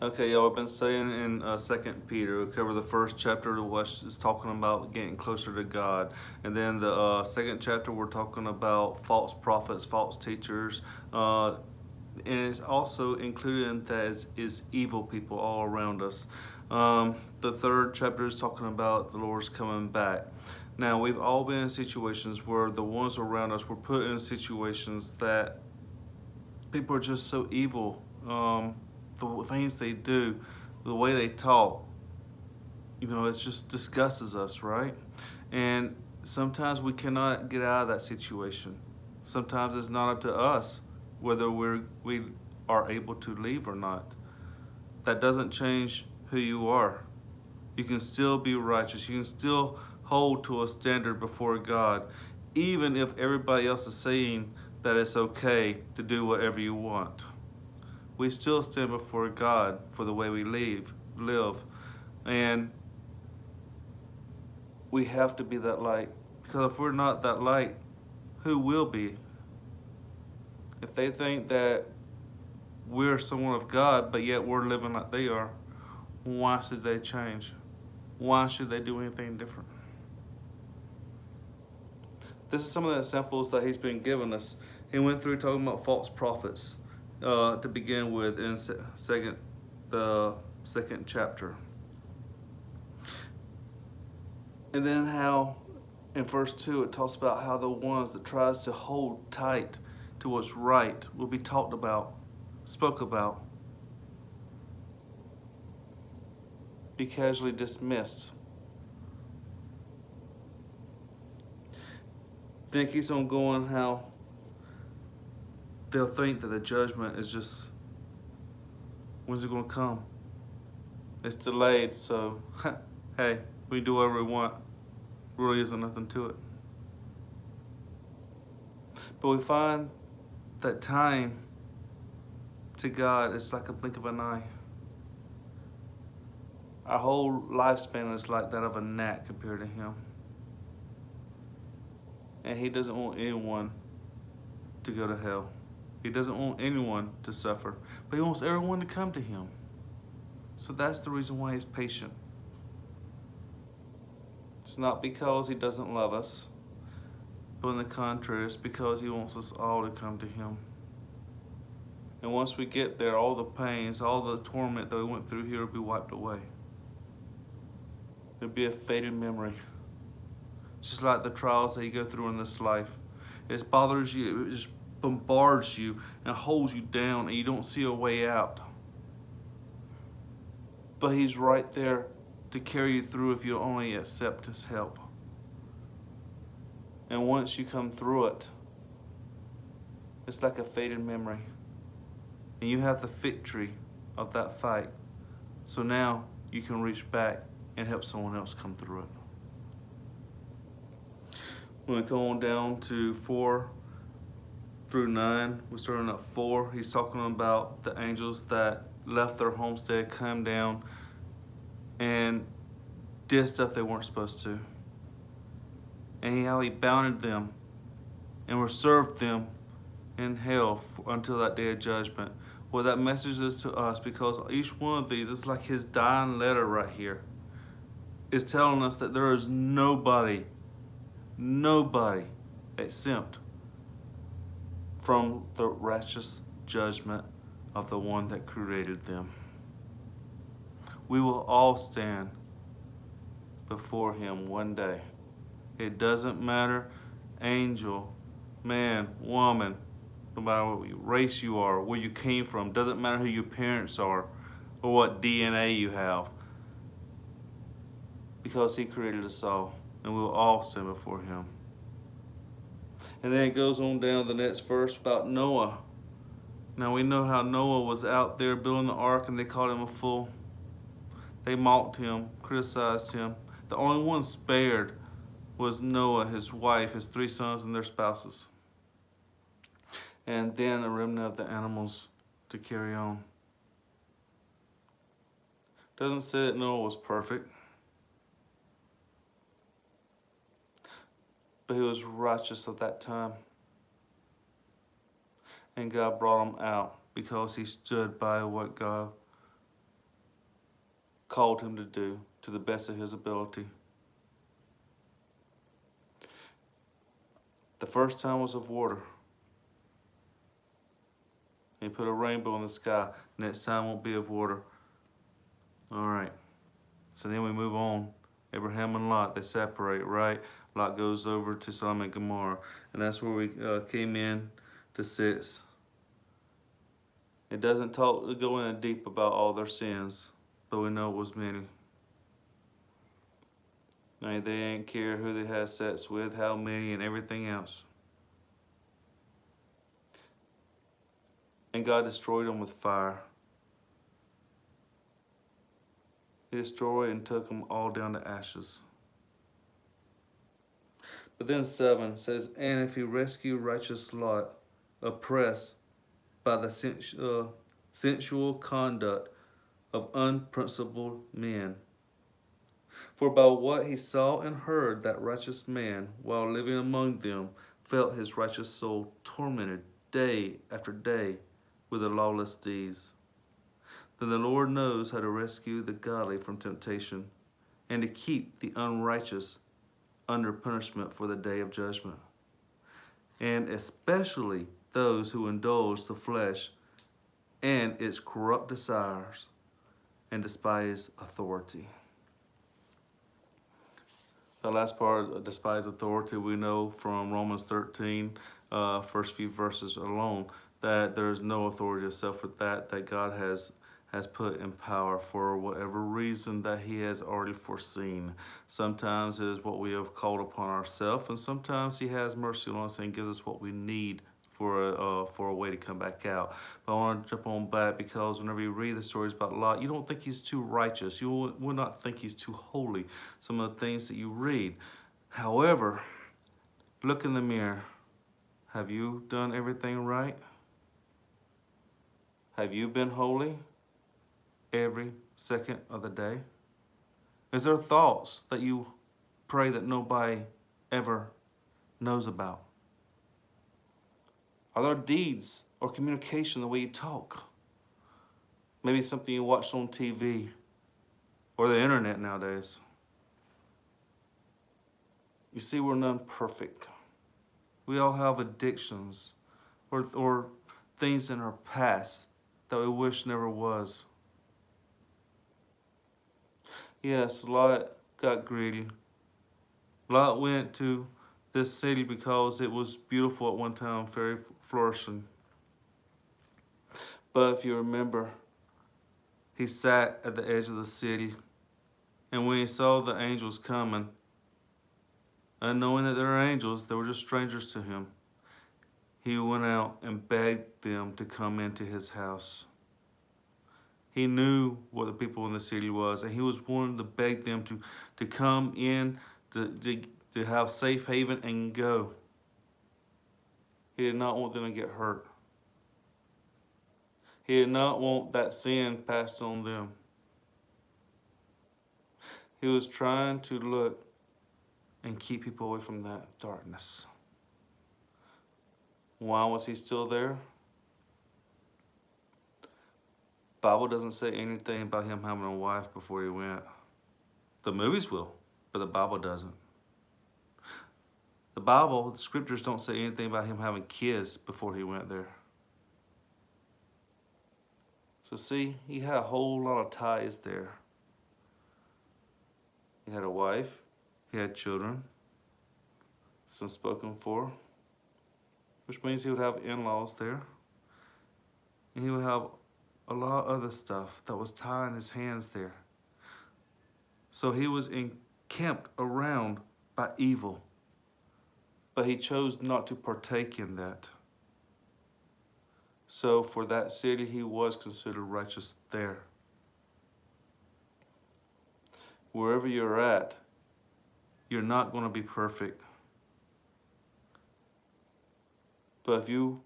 Okay, y'all, I've been saying in Second Peter, we cover the first chapter, which is talking about getting closer to God, and then the second chapter we're talking about false prophets, false teachers, and it's also included in that is evil people all around us. The third chapter is talking about the Lord's coming back. Now we've all been in situations where the ones around us were put in situations that people are just so evil. The things they do, the way they talk, it just disgusts us, right? And sometimes we cannot get out of that situation. Sometimes it's not up to us whether we are able to leave or not. That doesn't change who you are. You can still be righteous. You can still hold to a standard before God, even if everybody else is saying that it's okay to do whatever you want. We still stand before God for the way we live. And we have to be that light. Because if we're not that light, who will be? If they think that we're someone of God, but yet we're living like they are, why should they change? Why should they do anything different? This is some of the examples that he's been giving us. He went through talking about false prophets to begin with in the second chapter. And then how in verse 2 it talks about how the ones that tries to hold tight to what's right will be talked about, spoke about, be casually dismissed. Then it keeps on going how they'll think that the judgment is just, when's it going to come? It's delayed, so hey, we can do whatever we want. Really isn't nothing to it. But we find that time to God is like a blink of an eye. Our whole lifespan is like that of a gnat compared to Him. And He doesn't want anyone to go to hell. He doesn't want anyone to suffer. But He wants everyone to come to Him. So that's the reason why He's patient. It's not because He doesn't love us, but on the contrary, it's because He wants us all to come to Him. And once we get there, all the pains, all the torment that we went through here will be wiped away. It'll be a faded memory. It's just like the trials that you go through in this life. It bothers you, it just bombards you and holds you down, and you don't see a way out. But He's right there to carry you through if you only accept His help. And once you come through it, it's like a faded memory. And you have the victory of that fight. So now you can reach back and help someone else come through it. When we go on down to 4 through 9, we're starting at 4. He's talking about the angels that left their homestead, come down, and did stuff they weren't supposed to. And how He bounded them and reserved them in hell until that day of judgment. Well, that message is to us because each one of these is like His dying letter right here. It's telling us that there is nobody exempt from the righteous judgment of the one that created them. We will all stand before Him one day. It doesn't matter, angel, man, woman, no matter what race you are, where you came from, doesn't matter who your parents are or what DNA you have, because He created us all, and we will all stand before Him. And then it goes on down to the next verse about Noah. Now we know how Noah was out there building the ark and they called him a fool. They mocked him, criticized him. The only one spared was Noah, his wife, his 3 sons, and their spouses. And then a remnant of the animals to carry on. Doesn't say that Noah was perfect, but he was righteous at that time. And God brought him out because he stood by what God called him to do to the best of his ability. The first time was of water. He put a rainbow in the sky. Next time won't be of water. All right. So then we move on. Abraham and Lot, they separate, right? Lot goes over to Sodom and Gomorrah. And that's where we came in to 6. It doesn't go in deep about all their sins, but we know it was many. Now, they ain't care who they had sex with, how many, and everything else. And God destroyed them with fire. He destroyed and took them all down to ashes. But then 7 says, and if he rescued righteous Lot, oppressed by the sensual conduct of unprincipled men. For by what he saw and heard, that righteous man, while living among them, felt his righteous soul tormented day after day with the lawless deeds. Then the Lord knows how to rescue the godly from temptation, and to keep the unrighteous under punishment for the day of judgment, and especially those who indulge the flesh and its corrupt desires and despise authority. The last part, despise authority, we know from Romans 13, first few verses alone, that there is no authority except for that God has put in power for whatever reason that he has already foreseen. Sometimes it is what we have called upon ourselves, and sometimes he has mercy on us and gives us what we need for a way to come back out. But I want to jump on back, because whenever you read the stories about Lot, you don't think he's too righteous. You will not think he's too holy, some of the things that you read. However, look in the mirror. Have you done everything right? Have you been holy every second of the day? Is there thoughts that you pray that nobody ever knows about? Are there deeds or communication the way you talk? Maybe something you watch on TV or the internet nowadays. You see, we're none perfect. We all have addictions or things in our past that we wish never was. Yes, Lot got greedy. Lot went to this city because it was beautiful at one time, very flourishing. But if you remember, he sat at the edge of the city, and when he saw the angels coming, and knowing that they were angels, they were just strangers to him, he went out and begged them to come into his house. He knew what the people in the city was, and he was wanting to beg them to come in, to have safe haven and go. He did not want them to get hurt. He did not want that sin passed on them. He was trying to look and keep people away from that darkness. Why was he still there? The Bible doesn't say anything about him having a wife before he went. The movies will, but the Bible doesn't. The scriptures don't say anything about him having kids before he went there. So see, he had a whole lot of ties there. He had a wife, he had children, some spoken for, which means he would have in-laws there. And he would have a lot of other stuff that was tying his hands there. So he was encamped around by evil. But he chose not to partake in that. So for that city, he was considered righteous there. Wherever you're at, you're not going to be perfect. But if you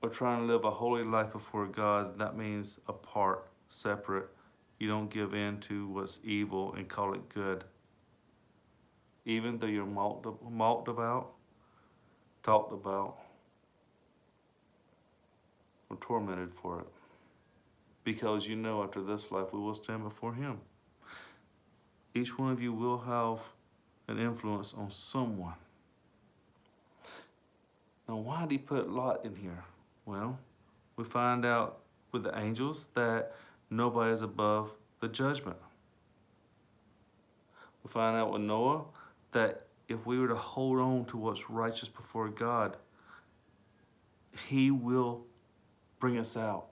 are trying to live a holy life before God, that means apart, separate. You don't give in to what's evil and call it good. Even though you're mocked about, talked about, or tormented for it. Because you know after this life we will stand before him. Each one of you will have an influence on someone. Now, why did he put Lot in here? Well, we find out with the angels that nobody is above the judgment. We find out with Noah that if we were to hold on to what's righteous before God, he will bring us out.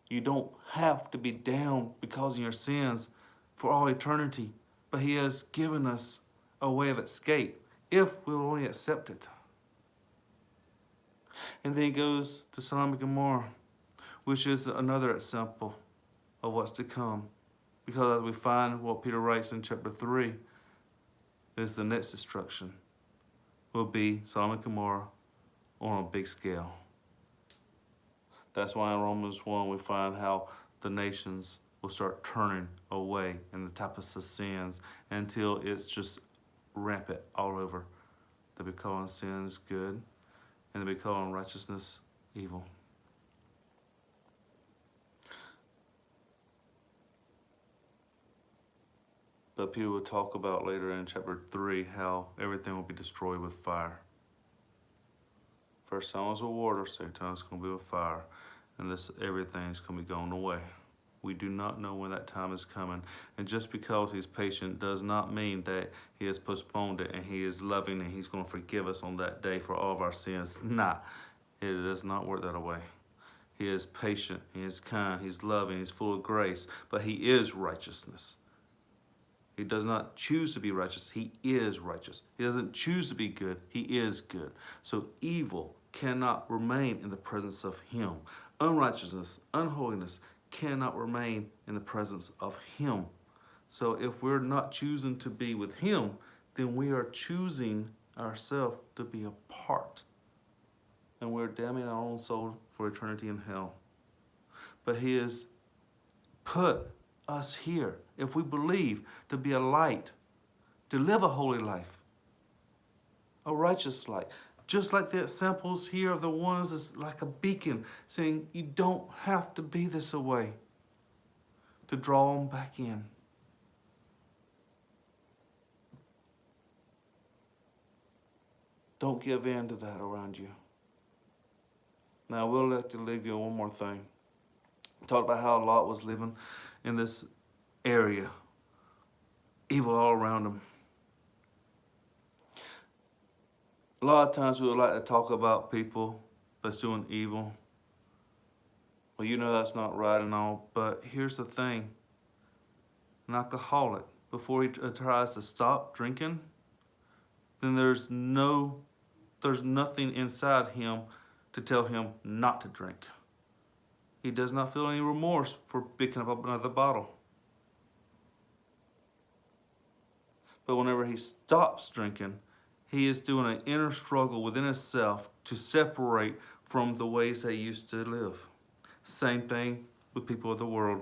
You don't have to be down because of your sins for all eternity, but he has given us a way of escape if we'll only accept it. And then he goes to Sodom and Gomorrah, which is another example of what's to come. Because as we find what Peter writes in chapter 3, is the next destruction will be Sodom and Gomorrah on a big scale. That's why in Romans 1 we find how the nations will start turning away in the types of sins until it's just rampant all over. They'll be calling sins good, and they'll be calling righteousness evil. But Peter will talk about later in chapter 3 how everything will be destroyed with fire. First time was with water, second time it's going to be with fire. And everything's going to be going away. We do not know when that time is coming. And just because he's patient does not mean that he has postponed it and he is loving and he's going to forgive us on that day for all of our sins. Nah, it does not work that way. He is patient, he is kind, he's loving, he's full of grace, but he is righteousness. He does not choose to be righteous, he is righteous. He doesn't choose to be good, he is good. So evil cannot remain in the presence of him. Unrighteousness, unholiness cannot remain in the presence of him. So if we're not choosing to be with him, then we are choosing ourselves to be apart. And we're damning our own soul for eternity in hell. But he has put us here, if we believe, to be a light, to live a holy life, a righteous light. Just like the examples here of the ones is like a beacon saying you don't have to be this way to draw them back in. Don't give in to that around you. Now, I will let you leave you one more thing. Talk about how Lot was living in this area, evil all around him. A lot of times we would like to talk about people that's doing evil. Well, you know that's not right and all, but here's the thing. An alcoholic, before he tries to stop drinking, then there's nothing inside him to tell him not to drink. He does not feel any remorse for picking up another bottle. But whenever he stops drinking, he is doing an inner struggle within himself to separate from the ways they used to live. Same thing with people of the world.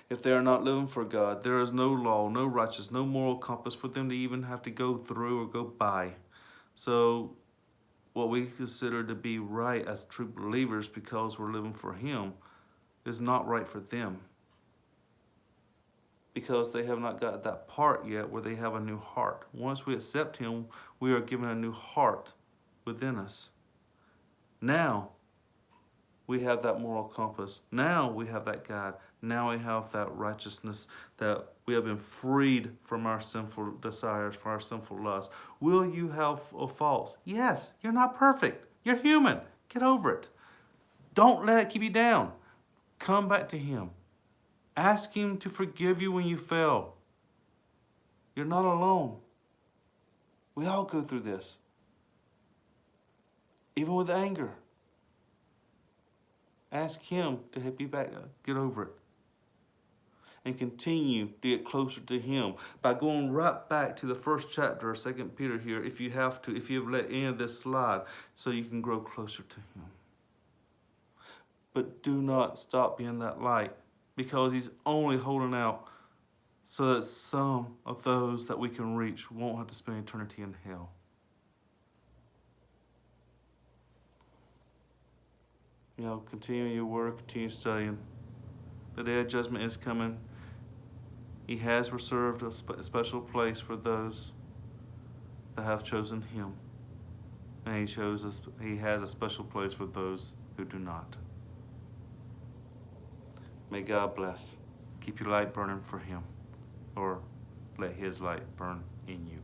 If they are not living for God, there is no law, no righteousness, no moral compass for them to even have to go through or go by. So what we consider to be right as true believers because we're living for him is not right for them. Because they have not got that part yet where they have a new heart. Once we accept him, we are given a new heart within us. Now, we have that moral compass. Now we have that God. Now we have that righteousness, that we have been freed from our sinful desires, from our sinful lusts. Will you have faults? Yes, you're not perfect. You're human. Get over it. Don't let it keep you down. Come back to him. Ask him to forgive you when you fail. You're not alone. We all go through this. Even with anger. Ask him to help you back, get over it. And continue to get closer to him by going right back to the first chapter of 2 Peter here, if you have to, if you've let any of this slide, so you can grow closer to him. But do not stop being that light, because he's only holding out so that some of those that we can reach won't have to spend eternity in hell. Continue your work, continue studying. The day of judgment is coming. He has reserved a special place for those that have chosen Him. And He has a special place for those who do not. May God bless. Keep your light burning for Him, or let His light burn in you.